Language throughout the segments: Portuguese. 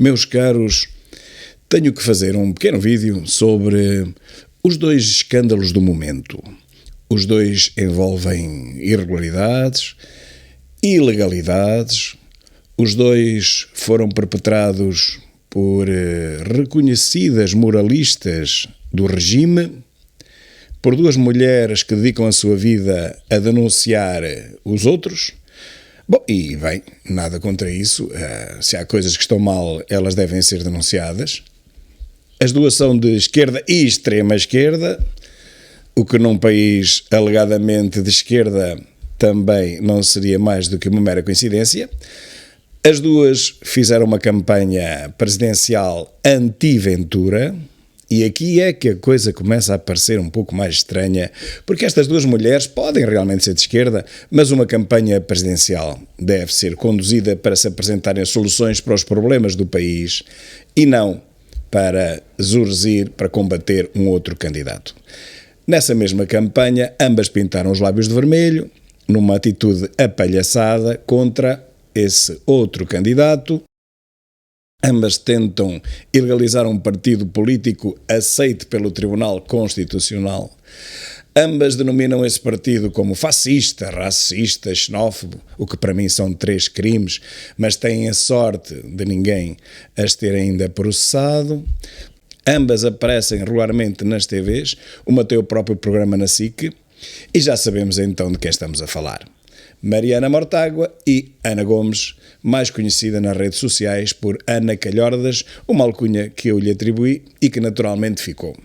Meus caros, tenho que fazer um pequeno vídeo sobre os dois escândalos do momento. Os dois envolvem irregularidades, ilegalidades. Os dois foram perpetrados por reconhecidas moralistas do regime, por duas mulheres que dedicam a sua vida a denunciar os outros. Bom, e bem, nada contra isso. Se há coisas que estão mal, elas devem ser denunciadas. As duas são de esquerda e extrema esquerda, o que num país alegadamente de esquerda também não seria mais do que uma mera coincidência. As duas fizeram uma campanha presidencial anti-Ventura, e aqui é que a coisa começa a parecer um pouco mais estranha, porque estas duas mulheres podem realmente ser de esquerda, mas uma campanha presidencial deve ser conduzida para se apresentarem soluções para os problemas do país e não para zurzir, para combater um outro candidato. Nessa mesma campanha, ambas pintaram os lábios de vermelho, numa atitude apalhaçada contra esse outro candidato. Ambas tentam ilegalizar um partido político aceito pelo Tribunal Constitucional. Ambas denominam esse partido como fascista, racista, xenófobo, o que para mim são 3 crimes, mas têm a sorte de ninguém as ter ainda processado. Ambas aparecem regularmente nas TVs, uma tem o próprio programa na SIC, e já sabemos então de quem estamos a falar. Mariana Mortágua e Ana Gomes, mais conhecida nas redes sociais por Ana Calhordas, uma alcunha que eu lhe atribuí e que naturalmente ficou.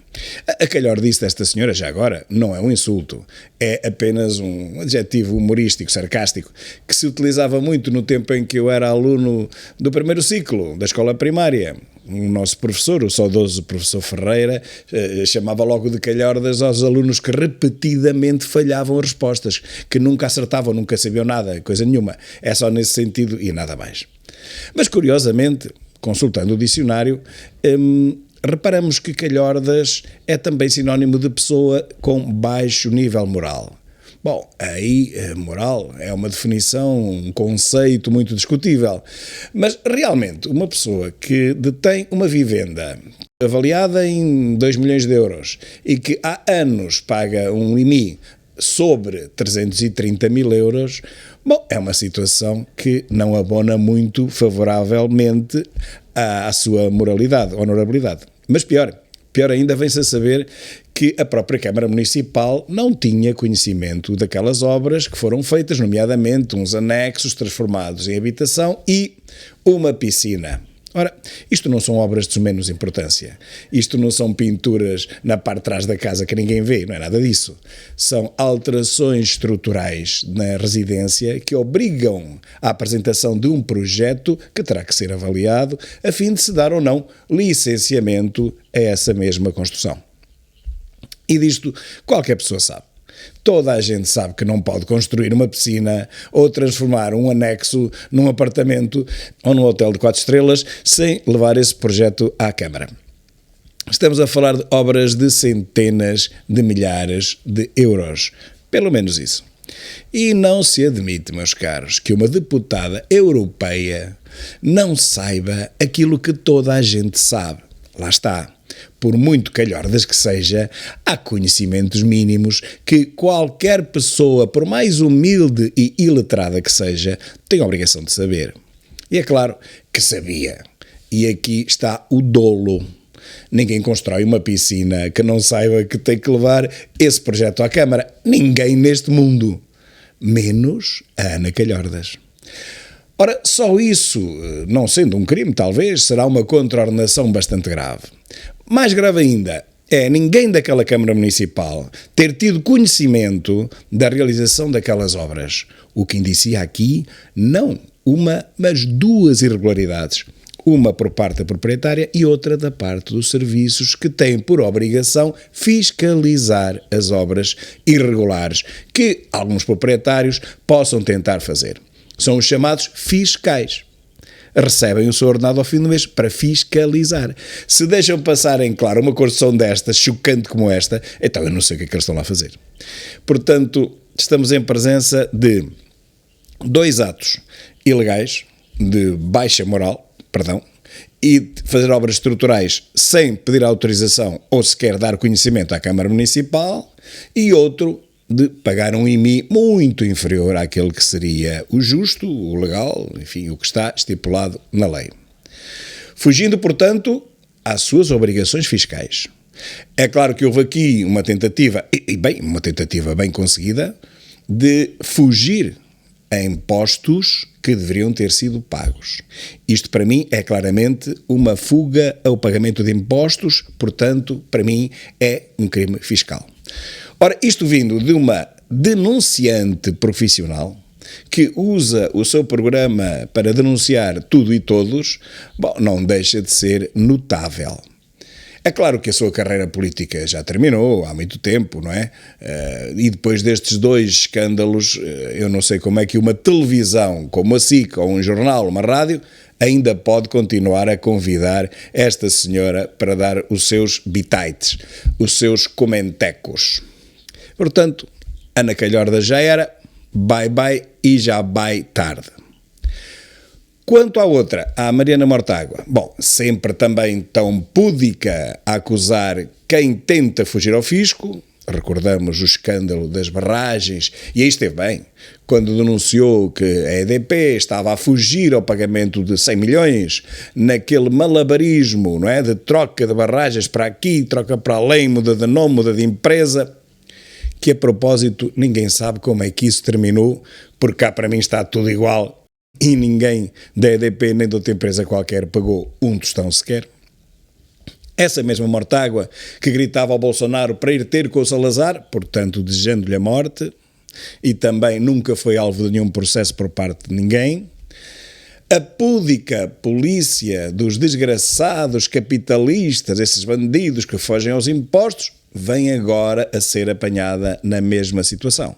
A calhordice desta senhora, já agora, não é um insulto, é apenas um adjetivo humorístico, sarcástico, que se utilizava muito no tempo em que eu era aluno do primeiro ciclo da escola primária. O nosso professor, o saudoso professor Ferreira, chamava logo de calhordas aos alunos que repetidamente falhavam as respostas, que nunca acertavam, nunca sabiam nada, coisa nenhuma. É só nesse sentido e nada mais. Mas, curiosamente, consultando o dicionário, reparamos que calhordas é também sinónimo de pessoa com baixo nível moral. Bom, aí moral é uma definição, um conceito muito discutível, mas realmente uma pessoa que detém uma vivenda avaliada em 2 milhões de euros e que há anos paga um IMI sobre 330 mil euros, bom, é uma situação que não abona muito favoravelmente à sua moralidade, honorabilidade. Mas pior ainda vem-se a saber que a própria Câmara Municipal não tinha conhecimento daquelas obras que foram feitas, nomeadamente uns anexos transformados em habitação e uma piscina. Ora, isto não são obras de menos importância. Isto não são pinturas na parte de trás da casa que ninguém vê, não é nada disso. São alterações estruturais na residência que obrigam à apresentação de um projeto que terá que ser avaliado a fim de se dar ou não licenciamento a essa mesma construção. E disto qualquer pessoa sabe. Toda a gente sabe que não pode construir uma piscina ou transformar um anexo num apartamento ou num hotel de 4 estrelas sem levar esse projeto à Câmara. Estamos a falar de obras de centenas de milhares de euros. Pelo menos isso. E não se admite, meus caros, que uma deputada europeia não saiba aquilo que toda a gente sabe. Lá está. Por muito calhordas que seja, há conhecimentos mínimos que qualquer pessoa, por mais humilde e iletrada que seja, tem a obrigação de saber. E é claro que sabia. E aqui está o dolo. Ninguém constrói uma piscina que não saiba que tem que levar esse projeto à Câmara. Ninguém neste mundo. Menos a Ana Calhordas. Ora, só isso, não sendo um crime, talvez, será uma contraordenação bastante grave. Mais grave ainda é ninguém daquela Câmara Municipal ter tido conhecimento da realização daquelas obras, o que indicia aqui não uma, mas 2 irregularidades. Uma por parte da proprietária e outra da parte dos serviços que têm por obrigação fiscalizar as obras irregulares que alguns proprietários possam tentar fazer. São os chamados fiscais. Recebem o seu ordenado ao fim do mês para fiscalizar. Se deixam passar em claro uma construção destas, chocante como esta, então eu não sei o que é que eles estão lá a fazer. Portanto, estamos em presença de 2 atos ilegais, de baixa moral, e fazer obras estruturais sem pedir autorização ou sequer dar conhecimento à Câmara Municipal, e outro de pagar um IMI muito inferior àquele que seria o justo, o legal, enfim, o que está estipulado na lei. Fugindo, portanto, às suas obrigações fiscais. É claro que houve aqui uma tentativa bem conseguida, de fugir a impostos que deveriam ter sido pagos. Isto, para mim, é claramente uma fuga ao pagamento de impostos, portanto, para mim, é um crime fiscal. Ora, isto vindo de uma denunciante profissional que usa o seu programa para denunciar tudo e todos, bom, não deixa de ser notável. É claro que a sua carreira política já terminou há muito tempo, não é? E depois destes 2 escândalos, eu não sei como é que uma televisão como a SIC, ou um jornal, uma rádio, ainda pode continuar a convidar esta senhora para dar os seus bitites, os seus comentecos. Portanto, Ana Calhorda já era, bye bye e já vai tarde. Quanto à outra, a Mariana Mortágua, bom, sempre também tão púdica a acusar quem tenta fugir ao fisco, recordamos o escândalo das barragens, e aí esteve bem, quando denunciou que a EDP estava a fugir ao pagamento de 100 milhões, naquele malabarismo, não é, de troca de barragens para aqui, troca para além, muda de nome, muda de empresa, que a propósito ninguém sabe como é que isso terminou, porque cá para mim está tudo igual, e ninguém da EDP nem de outra empresa qualquer pagou um tostão sequer. Essa mesma Mortágua que gritava ao Bolsonaro para ir ter com o Salazar, portanto desejando-lhe a morte, e também nunca foi alvo de nenhum processo por parte de ninguém. A púdica polícia dos desgraçados capitalistas, esses bandidos que fogem aos impostos, vem agora a ser apanhada na mesma situação.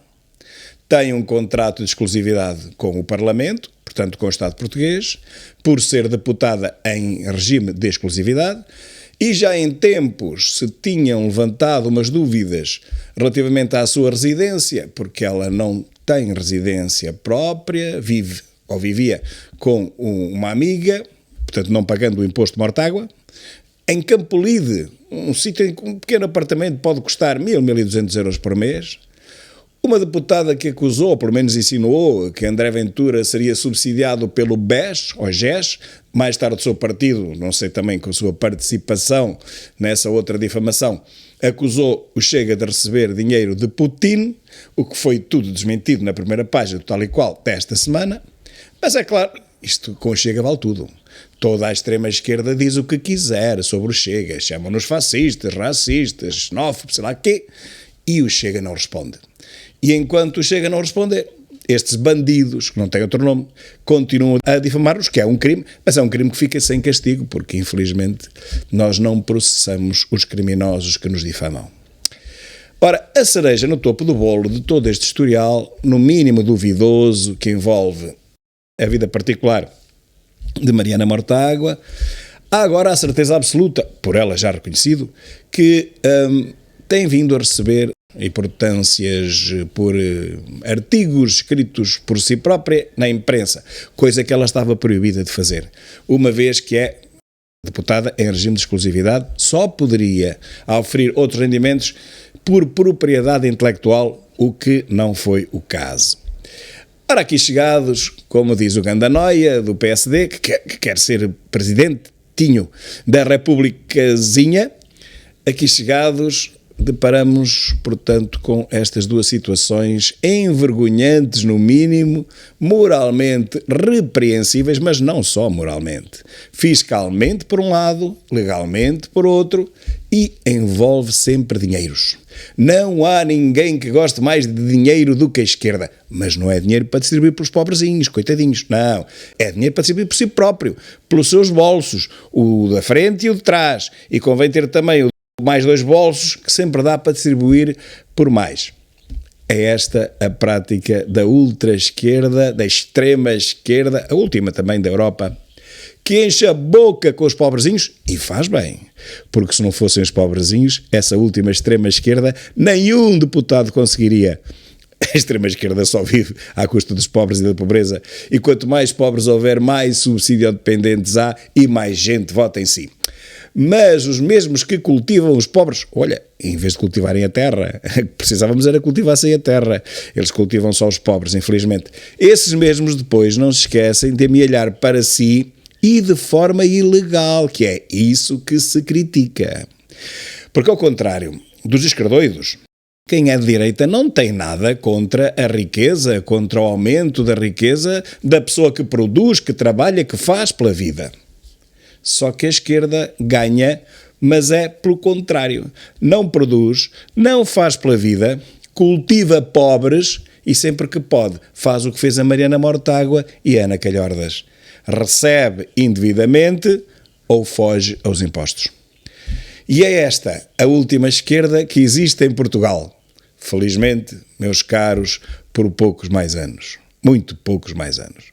Tem um contrato de exclusividade com o Parlamento, portanto com o Estado português, por ser deputada em regime de exclusividade, e já em tempos se tinham levantado umas dúvidas relativamente à sua residência, porque ela não tem residência própria, vive ou vivia com uma amiga, portanto não pagando o imposto de Mortágua, em Campolide, um sítio em que um pequeno apartamento pode custar 1.200 euros por mês. Uma deputada que acusou, ou pelo menos insinuou, que André Ventura seria subsidiado pelo BES, ou GES, mais tarde o seu partido, não sei também com a sua participação nessa outra difamação, acusou o Chega de receber dinheiro de Putin, o que foi tudo desmentido na primeira página, tal e qual, desta semana. Mas é claro, isto com o Chega vale tudo. Toda a extrema-esquerda diz o que quiser sobre o Chega, chamam-nos fascistas, racistas, xenófobos, sei lá o quê, e o Chega não responde. E enquanto o Chega não responder, estes bandidos, que não têm outro nome, continuam a difamar-nos, que é um crime, mas é um crime que fica sem castigo, porque infelizmente nós não processamos os criminosos que nos difamam. Ora, a cereja no topo do bolo de todo este historial, no mínimo duvidoso, que envolve a vida particular de Mariana Mortágua, há agora a certeza absoluta, por ela já reconhecido, que tem vindo a receber importâncias por artigos escritos por si própria na imprensa, coisa que ela estava proibida de fazer, uma vez que é deputada em regime de exclusividade, só poderia oferir outros rendimentos por propriedade intelectual, o que não foi o caso. Ora, aqui chegados, como diz o Gandanoia, do PSD, que quer ser presidentinho da Republicazinha, aqui chegados deparamos, portanto, com estas duas situações envergonhantes, no mínimo, moralmente repreensíveis, mas não só moralmente. Fiscalmente, por um lado, legalmente, por outro, e envolve sempre dinheiros. Não há ninguém que goste mais de dinheiro do que a esquerda, mas não é dinheiro para distribuir para os pobrezinhos, coitadinhos, não. É dinheiro para distribuir por si próprio, pelos seus bolsos, o da frente e o de trás, e convém ter também o mais 2 bolsos, que sempre dá para distribuir por mais. É esta a prática da ultra-esquerda, da extrema-esquerda, a última também da Europa, que enche a boca com os pobrezinhos, e faz bem, porque se não fossem os pobrezinhos, essa última extrema-esquerda, nenhum deputado conseguiria A extrema-esquerda só vive à custa dos pobres e da pobreza, e quanto mais pobres houver, mais subsídio-dependentes há e mais gente vota em si. Mas os mesmos que cultivam os pobres, olha, em vez de cultivarem a terra, precisávamos era cultivassem a terra, eles cultivam só os pobres, infelizmente. Esses mesmos depois não se esquecem de amealhar para si e de forma ilegal, que é isso que se critica. Porque ao contrário dos esquerdoidos, quem é de direita não tem nada contra a riqueza, contra o aumento da riqueza da pessoa que produz, que trabalha, que faz pela vida. Só que a esquerda ganha, mas é pelo contrário. Não produz, não faz pela vida, cultiva pobres e sempre que pode faz o que fez a Mariana Mortágua e a Ana Calhordas. Recebe indevidamente ou foge aos impostos. E é esta a última esquerda que existe em Portugal. Felizmente, meus caros, por poucos mais anos. Muito poucos mais anos.